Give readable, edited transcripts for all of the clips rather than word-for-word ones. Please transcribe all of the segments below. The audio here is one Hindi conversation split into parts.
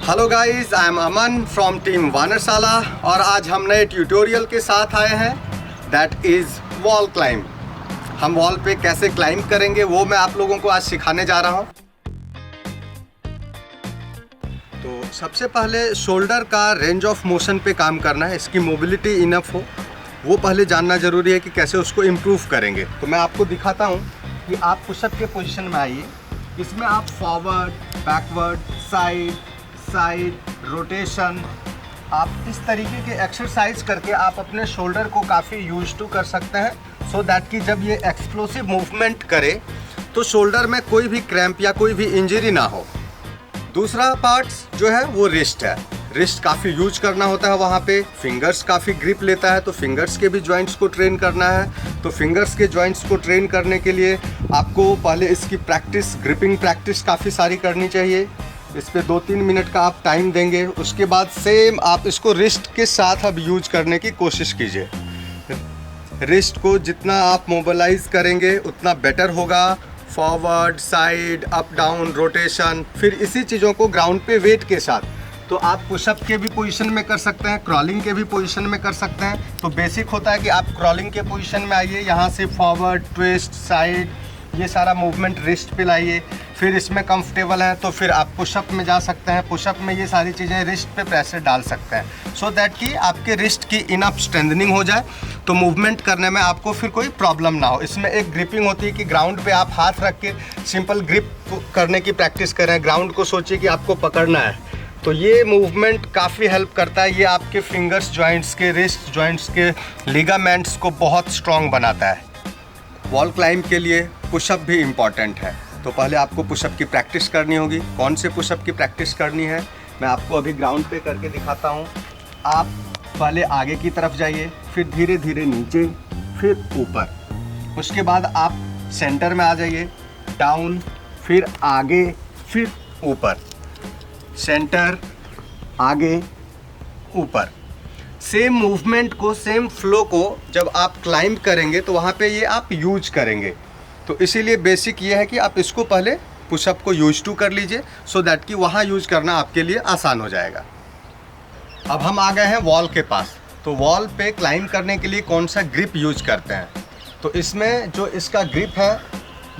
Hello guys, I am Aman from team Vanarshala और आज हम नए ट्यूटोरियल के साथ आए हैं दैट इज़ वॉल क्लाइंब। हम वॉल पे कैसे क्लाइंब करेंगे वो मैं आप लोगों को आज सिखाने जा रहा हूँ। तो सबसे पहले शोल्डर का रेंज ऑफ मोशन पे काम करना है, इसकी मोबिलिटी इनफ हो वो पहले जानना ज़रूरी है कि कैसे उसको इम्प्रूव करेंगे। तो मैं आपको दिखाता हूँ कि आप पुशअप के पोजीशन में आइए। इसमें आप फॉरवर्ड, बैकवर्ड, साइड, रोटेशन, आप इस तरीके के एक्सरसाइज करके आप अपने शोल्डर को काफ़ी यूज टू कर सकते हैं सो दैट कि जब ये एक्सप्लोसिव मूवमेंट करे तो शोल्डर में कोई भी क्रैम्प या कोई भी इंजरी ना हो। दूसरा पार्ट्स जो है वो रिस्ट है। रिस्ट काफ़ी यूज करना होता है, वहाँ पे फिंगर्स काफ़ी ग्रिप लेता है तो फिंगर्स के भी जॉइंट्स को ट्रेन करना है। तो फिंगर्स के जॉइंट्स को ट्रेन करने के लिए आपको पहले इसकी प्रैक्टिस, ग्रिपिंग प्रैक्टिस काफ़ी सारी करनी चाहिए। इस पे 2-3 मिनट का आप टाइम देंगे। उसके बाद सेम आप इसको रिस्ट के साथ अब यूज करने की कोशिश कीजिए। रिस्ट को जितना आप मोबिलाइज करेंगे उतना बेटर होगा। Forward, side, up down, rotation, फिर इसी चीज़ों को ग्राउंड पे वेट के साथ तो आप पुशअप के भी पोजीशन में कर सकते हैं, क्रॉलिंग के भी पोजीशन में कर सकते हैं। तो बेसिक होता है कि आप क्रॉलिंग के पोजीशन में आइए, यहाँ से फॉरवर्ड, ट्विस्ट, साइड, ये सारा मूवमेंट रिस्ट पे लाइए। फिर इसमें कंफर्टेबल है तो फिर आप पुशअप में जा सकते हैं। पुशअप में ये सारी चीज़ें रिस्ट पे प्रेशर डाल सकते हैं सो दैट कि आपके रिस्ट की इनफ स्ट्रेंथनिंग हो जाए तो मूवमेंट करने में आपको फिर कोई प्रॉब्लम ना हो। इसमें एक ग्रिपिंग होती है कि ग्राउंड पे आप हाथ रख के सिंपल ग्रिप करने की प्रैक्टिस करें। ग्राउंड को सोचिए कि आपको पकड़ना है, तो ये मूवमेंट काफ़ी हेल्प करता है। ये आपके फिंगर्स जॉइंट्स के, रिस्ट जॉइंट्स के लिगामेंट्स को बहुत स्ट्रॉन्ग बनाता है। वॉल क्लाइंब के लिए पुशअप भी इम्पॉर्टेंट है। तो पहले आपको पुशअप की प्रैक्टिस करनी होगी। कौन से पुशअप की प्रैक्टिस करनी है मैं आपको अभी ग्राउंड पे करके दिखाता हूँ। आप पहले आगे की तरफ जाइए, फिर धीरे धीरे नीचे, फिर ऊपर। उसके बाद आप सेंटर में आ जाइए, डाउन, फिर आगे, फिर ऊपर, सेंटर, आगे, ऊपर। सेम मूवमेंट को, सेम फ्लो को जब आप क्लाइंब करेंगे तो वहाँ पे ये आप यूज करेंगे। तो इसीलिए बेसिक ये है कि आप इसको पहले पुशअप को यूज टू कर लीजिए सो दैट कि वहाँ यूज करना आपके लिए आसान हो जाएगा। अब हम आ गए हैं वॉल के पास। तो वॉल पे क्लाइंब करने के लिए कौन सा ग्रिप यूज करते हैं? तो इसमें जो इसका ग्रिप है,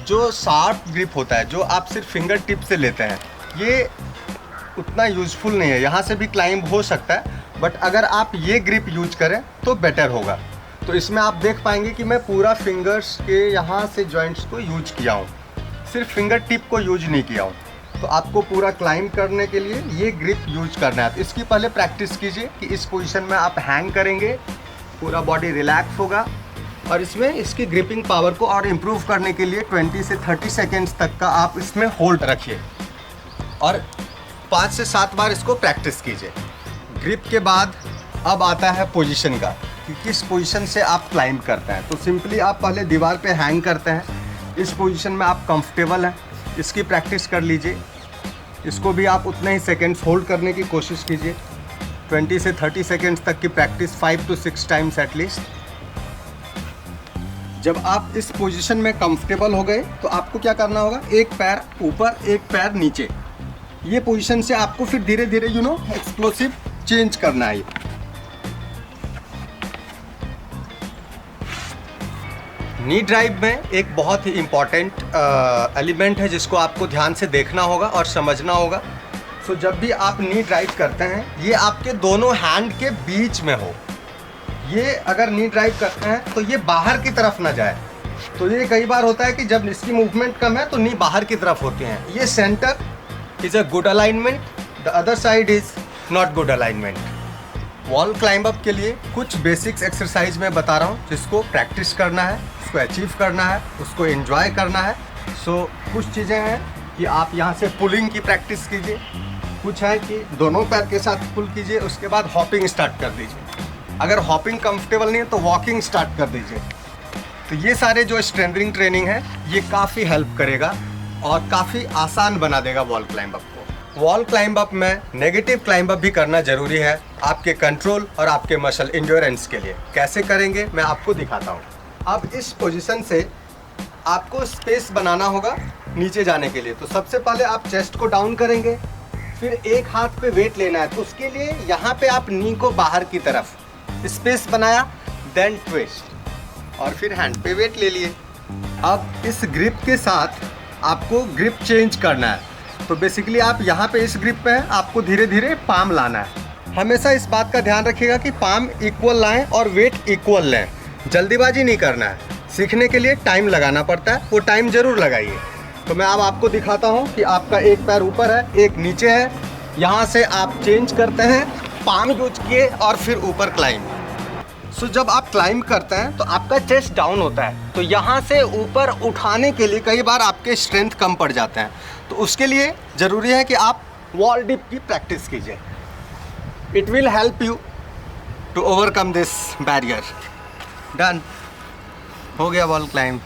जो शार्प ग्रिप होता है, जो आप सिर्फ फिंगर टिप से लेते हैं, ये उतना यूज़फुल नहीं है। यहाँ से भी क्लाइंब हो सकता है बट अगर आप ये ग्रिप यूज करें तो बेटर होगा। तो इसमें आप देख पाएंगे कि मैं पूरा फिंगर्स के यहाँ से जॉइंट्स को यूज किया हूँ, सिर्फ फिंगर टिप को यूज नहीं किया हूँ। तो आपको पूरा क्लाइंब करने के लिए ये ग्रिप यूज करना है। तो इसकी पहले प्रैक्टिस कीजिए कि इस पोजीशन में आप हैंग करेंगे, पूरा बॉडी रिलैक्स होगा। और इसमें इसकी ग्रिपिंग पावर को और इम्प्रूव करने के लिए 20 से 30 सेकेंड्स तक का आप इसमें होल्ड रखिए और 5 से 7 बार इसको प्रैक्टिस कीजिए। ग्रिप के बाद अब आता है पोजीशन का कि किस पोजीशन से आप क्लाइंब करते हैं। तो सिंपली आप पहले दीवार पे हैंग करते हैं। इस पोजीशन में आप कंफर्टेबल हैं, इसकी प्रैक्टिस कर लीजिए। इसको भी आप उतने ही सेकेंड्स होल्ड करने की कोशिश कीजिए। 20 से 30 सेकेंड्स तक की प्रैक्टिस 5 to 6 टाइम्स एटलीस्ट। जब आप इस पोजीशन में कंफर्टेबल हो गए तो आपको क्या करना होगा, एक पैर ऊपर, एक पैर नीचे। ये पोजीशन से आपको फिर धीरे धीरे एक्सप्लोसिव चेंज करना है। नी ड्राइव में एक बहुत ही इम्पॉर्टेंट एलिमेंट है जिसको आपको ध्यान से देखना होगा और समझना होगा। सो जब भी आप नी ड्राइव करते हैं ये आपके दोनों हैंड के बीच में हो। ये अगर नी ड्राइव करते हैं तो ये बाहर की तरफ ना जाए। तो ये कई बार होता है कि जब इसकी मूवमेंट कम है तो नी बाहर की तरफ होती हैं। ये centre is a good alignment, the other side is not good alignment. Wall climb up के लिए कुछ बेसिक्स एक्सरसाइज मैं बता रहा हूँ जिसको प्रैक्टिस करना है, उसको अचीव करना है, उसको एंजॉय करना है। सो कुछ चीज़ें हैं कि आप यहाँ से पुलिंग की प्रैक्टिस कीजिए, कुछ है कि दोनों पैर के साथ पुल कीजिए, उसके बाद हॉपिंग स्टार्ट कर दीजिए। अगर हॉपिंग कंफर्टेबल नहीं है तो वॉकिंग स्टार्ट कर दीजिए। तो ये सारे जो स्ट्रेंथनिंग ट्रेनिंग है ये काफ़ी हेल्प करेगा और काफ़ी आसान बना देगा वॉल क्लाइंब अप को। वॉल क्लाइंब अप में नेगेटिव क्लाइंब अप भी करना जरूरी है आपके कंट्रोल और आपके मसल इंड्योरेंस के लिए। कैसे करेंगे मैं आपको दिखाता हूँ। अब इस पोजीशन से आपको स्पेस बनाना होगा नीचे जाने के लिए। तो सबसे पहले आप चेस्ट को डाउन करेंगे, फिर एक हाथ पे वेट लेना है, तो उसके लिए यहाँ पे आप नी को बाहर की तरफ स्पेस बनाया, देन ट्विस्ट और फिर हैंड पे वेट ले लिए। अब इस ग्रिप के साथ आपको ग्रिप चेंज करना है, तो बेसिकली आप यहाँ पे इस ग्रिप पे हैं, आपको धीरे धीरे पाम लाना है। हमेशा इस बात का ध्यान रखिएगा कि पाम इक्वल लाएं और वेट इक्वल लें, जल्दीबाजी नहीं करना है। सीखने के लिए टाइम लगाना पड़ता है, वो टाइम ज़रूर लगाइए। तो मैं अब आपको दिखाता हूँ कि आपका एक पैर ऊपर है, एक नीचे है, यहाँ से आप चेंज करते हैं, पाम यूज किए और फिर ऊपर क्लाइंब। सो जब आप क्लाइंब करते हैं तो आपका चेस्ट डाउन होता है, तो यहाँ से ऊपर उठाने के लिए कई बार आपके स्ट्रेंथ कम पड़ जाते हैं, तो उसके लिए ज़रूरी है कि आप वॉल डिप की प्रैक्टिस कीजिए। It will help you to overcome this barrier. Done, हो गया वॉल क्लाइंब।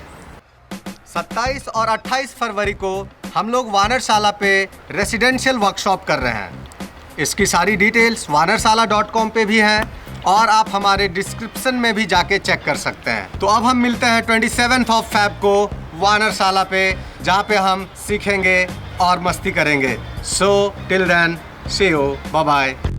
27 और 28 फरवरी को हम लोग वानरशाला पे रेसिडेंशियल वर्कशॉप कर रहे हैं। इसकी सारी डिटेल्स वानरशाला.com पे भी हैं और आप हमारे डिस्क्रिप्शन में भी जाके चेक कर सकते हैं। तो अब हम मिलते हैं 27 फ़रवरी को वानरशाला पे, जहाँ पे हम सीखेंगे और मस्ती करेंगे। So till then, see you, bye bye.